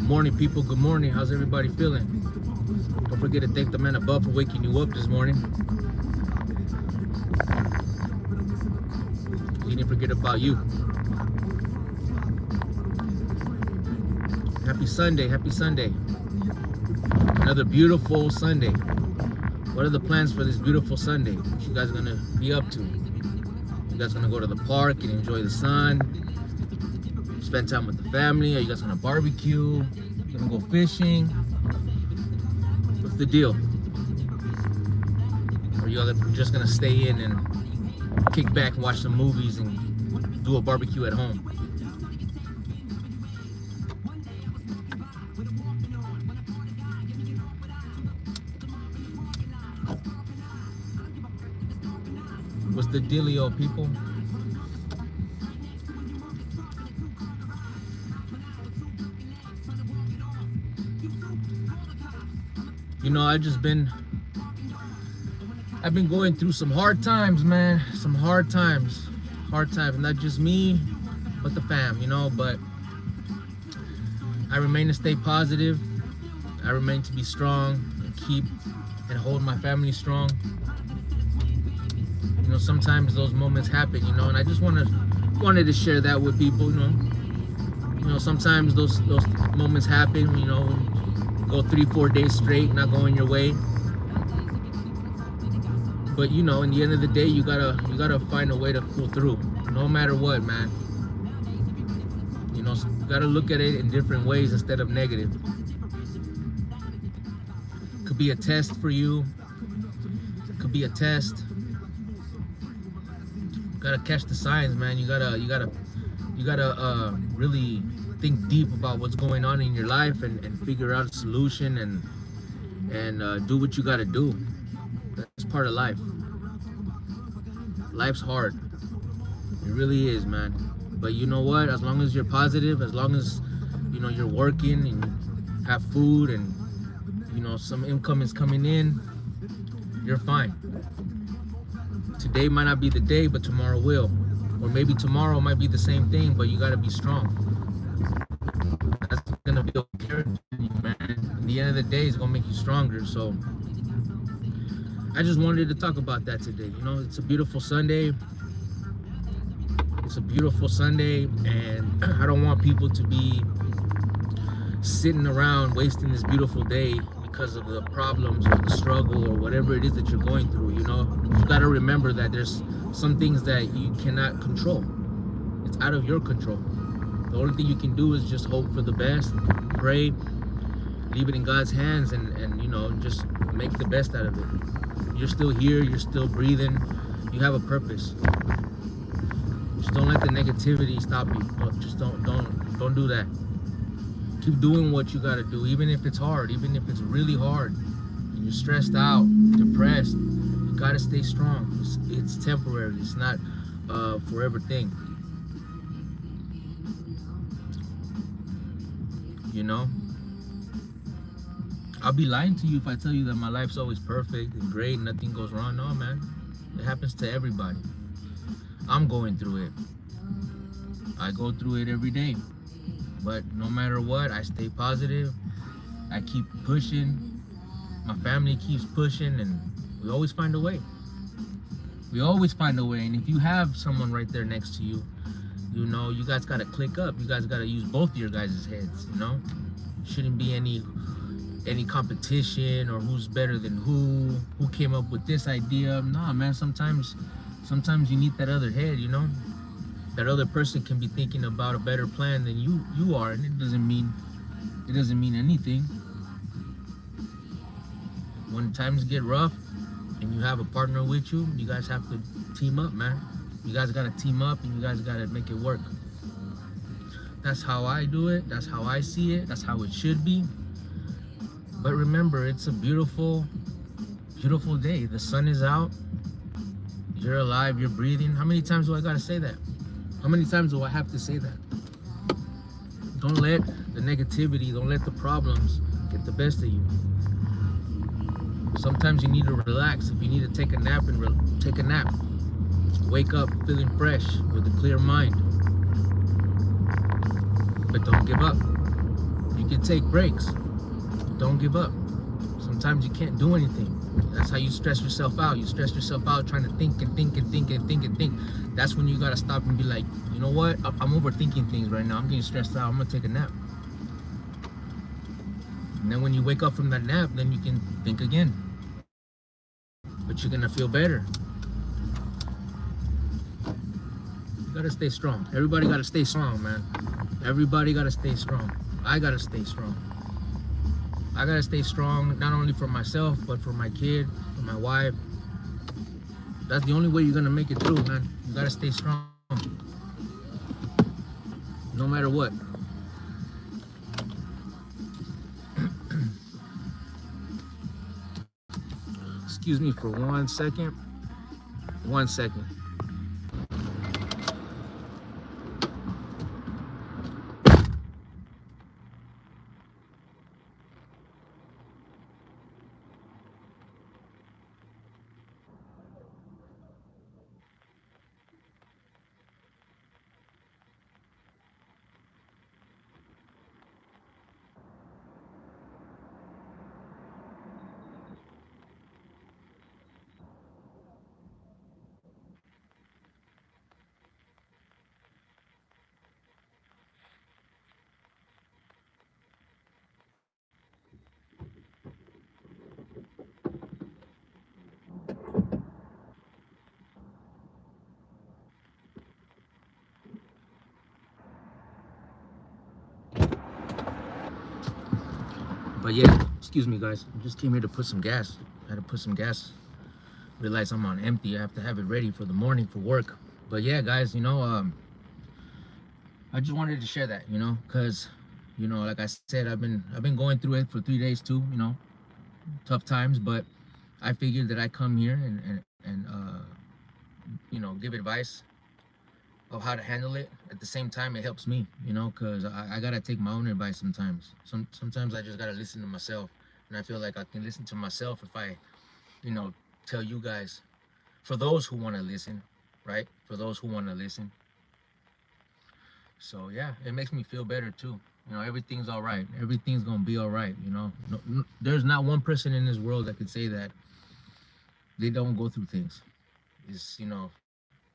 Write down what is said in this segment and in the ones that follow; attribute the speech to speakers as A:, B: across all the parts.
A: Morning, people. Good morning. How's everybody feeling? Don't forget to thank the man above for waking you up this morning. He didn't forget about you. Happy Sunday. Happy Sunday. Another beautiful Sunday. What are the plans for this beautiful Sunday? What you guys gonna be up to? You guys gonna go to the park and enjoy the sun? Spend time with the family? Are you guys gonna barbecue? Gonna go fishing? What's the deal? Or are you just gonna stay in and kick back and watch some movies and do a barbecue at home? What's the dealio, people? You know, I've been going through some hard times, man. Some hard times. Not just me, but the fam, you know. But I remain to stay positive. I remain to be strong and keep and hold my family strong. You know, sometimes those moments happen, you know, and I just wanted to share that with people, you know. Sometimes those moments happen, you know, go 3-4 days straight not going your way. But you know, in the end of the day, you gotta find a way to pull through, no matter what, man. You know, you gotta look at it in different ways instead of negative. Could be a test for you. Could be a test. Gotta catch the signs, man. You gotta really think deep about what's going on in your life and figure out a solution and do what you gotta do. That's part of life. Life's hard. It really is, man. But you know what? As long as you're positive, as long as you know you're working and you have food and you know some income is coming in, you're fine. Today might not be the day, but tomorrow will. Or maybe tomorrow might be the same thing, but you gotta be strong. That's gonna be okay, man. At the end of the day, it's gonna make you stronger. So I just wanted to talk about that today. You know, it's a beautiful Sunday. It's a beautiful Sunday, and I don't want people to be sitting around wasting this beautiful day because of the problems or the struggle or whatever it is that you're going through. You know, you got to remember that there's some things that you cannot control. It's out of your control. The only thing you can do is just hope for the best, pray, leave it in God's hands, and you know, just make the best out of it. You're still here, you're still breathing, you have a purpose. Just don't let the negativity stop you. Just don't do that. Keep doing what you gotta do, even if it's hard, even if it's really hard, and you're stressed out, depressed. You gotta stay strong. It's temporary. It's not a forever thing. You know, I'll be lying to you if I tell you that my life's always perfect and great, nothing goes wrong. No, man, it happens to everybody. I'm going through it. I go through it every day. But no matter what, I stay positive. I keep pushing. My family keeps pushing, and we always find a way. We always find a way. And if you have someone right there next to you, you know, you guys gotta click up. You guys gotta use both of your guys' heads, you know? Shouldn't be any competition or who's better than who came up with this idea. Nah, man, sometimes you need that other head, you know? That other person can be thinking about a better plan than you are, and it doesn't mean anything. When times get rough and you have a partner with you, you guys have to team up, man. You guys gotta team up and you guys gotta make it work. That's how I do it. That's how I see it. That's how it should be. But remember, it's a beautiful, beautiful day. The sun is out. You're alive. You're breathing. How many times do I gotta say that? How many times do I have to say that? Don't let the negativity, don't let the problems get the best of you. Sometimes you need to relax. If you need to take a nap, take a nap. Wake up feeling fresh with a clear mind. But don't give up. You can take breaks. Don't give up. Sometimes you can't do anything. That's how you stress yourself out. You stress yourself out trying to think and think and think and think and think. That's when you gotta stop and be like, you know what? I'm overthinking things right now. I'm getting stressed out. I'm gonna take a nap. And then when you wake up from that nap, then you can think again. But you're gonna feel better. You gotta stay strong. Everybody gotta stay strong, man. Everybody gotta stay strong. I gotta stay strong. I gotta stay strong, not only for myself, but for my kid, for my wife. That's the only way you're gonna make it through, man. You gotta stay strong. No matter what. Excuse me for 1 second. 1 second. But yeah, excuse me guys. I just came here to put some gas. I had to put some gas. Realize I'm on empty. I have to have it ready for the morning for work. But yeah, guys, I just wanted to share that, because, like I said, I've been going through it for 3 days too, tough times. But I figured that I come here and give advice of how to handle it. At the same time, it helps me, because I gotta take my own advice sometimes. Sometimes I just gotta listen to myself, and I feel like I can listen to myself if I, tell you guys, for those who want to listen, right? For those who want to listen. So yeah, it makes me feel better too. Everything's all right. Everything's gonna be all right. No, there's not one person in this world that could say that they don't go through things. It's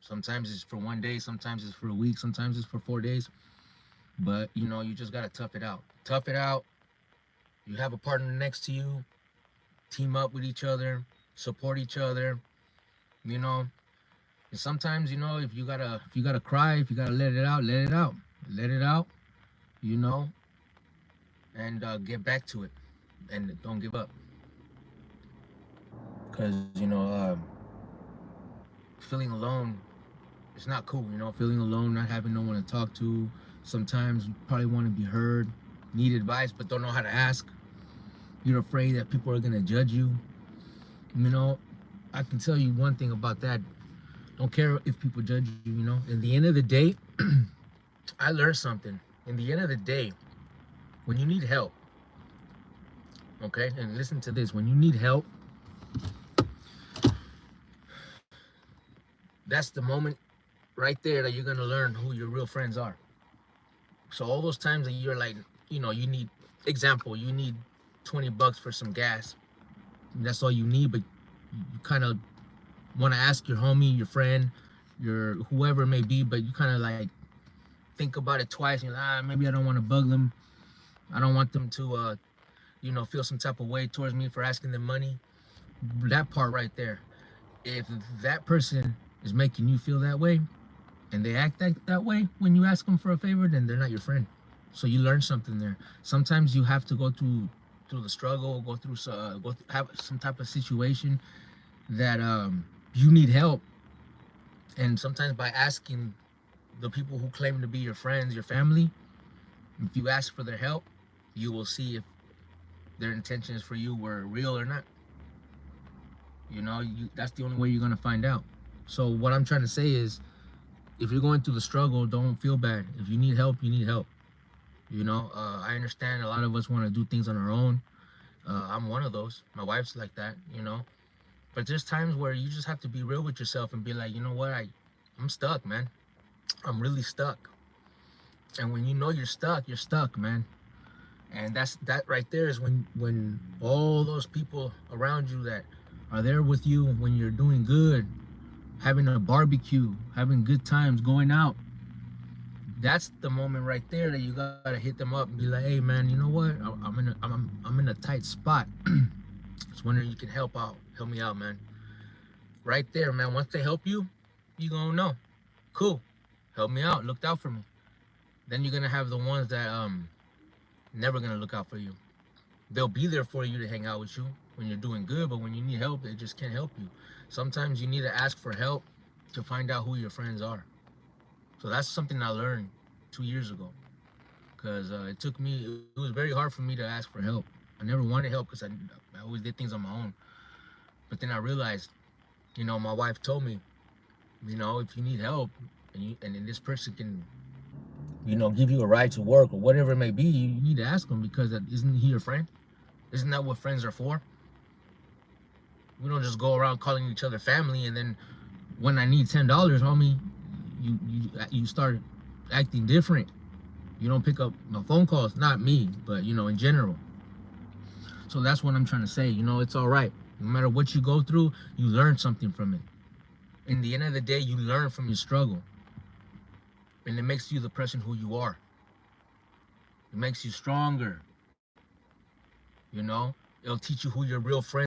A: sometimes it's for 1 day, sometimes it's for a week, sometimes it's for 4 days. But you just gotta tough it out. Tough it out. You have a partner next to you. Team up with each other. Support each other. And sometimes if you gotta cry, if you gotta let it out, let it out. And get back to it, and don't give up. Because feeling alone, it's not cool. Feeling alone, not having no one to talk to. Sometimes you probably want to be heard, need advice, but don't know how to ask. You're afraid that people are gonna judge you. I can tell you one thing about that. Don't care if people judge you. In the end of the day, I learned something. In the end of the day, when you need help, okay, and listen to this, when you need help, that's the moment right there that you're gonna learn who your real friends are. So all those times that you're like, you need, example, you need $20 for some gas. That's all you need, but you kind of want to ask your homie, your friend, your whoever it may be, but you kind of like think about it twice. You're like, maybe I don't want to bug them. I don't want them to, feel some type of way towards me for asking them money. That part right there. If that person is making you feel that way, and they act that way when you ask them for a favor, then they're not your friend. So you learn something there. Sometimes you have to go through the struggle, have some type of situation that you need help. And sometimes by asking the people who claim to be your friends, your family, if you ask for their help, you will see if their intentions for you were real or not. That's the only way you're gonna find out. So what I'm trying to say is, if you're going through the struggle, don't feel bad. If you need help, you need help. I understand a lot of us want to do things on our own. I'm one of those. My wife's like that, But there's times where you just have to be real with yourself and be like, you know what, I'm stuck, man. I'm really stuck. And when you're stuck, man. And that right there is when all those people around you that are there with you when you're doing good, having a barbecue, having good times, going out. That's the moment right there that you gotta hit them up and be like, hey man, you know what? I'm in a tight spot. Just wondering you can help me out, man. Right there, man. Once they help you, you gonna know. Cool, help me out, looked out for me. Then you're gonna have the ones that never gonna look out for you. They'll be there for you to hang out with you when you're doing good, but when you need help, they just can't help you. Sometimes you need to ask for help to find out who your friends are. So that's something I learned 2 years ago, because it took me. It was very hard for me to ask for help. I never wanted help because I always did things on my own. But then I realized, my wife told me, if you need help and then this person can, give you a ride to work or whatever it may be, you need to ask him, because isn't he your friend? Isn't that what friends are for? We don't just go around calling each other family, and then when I need $10, homie, you start acting different. You don't pick up my phone calls. Not me, but in general. So that's what I'm trying to say. It's all right. No matter what you go through, you learn something from it. In the end of the day, you learn from your struggle, and it makes you the person who you are. It makes you stronger. It'll teach you who your real friends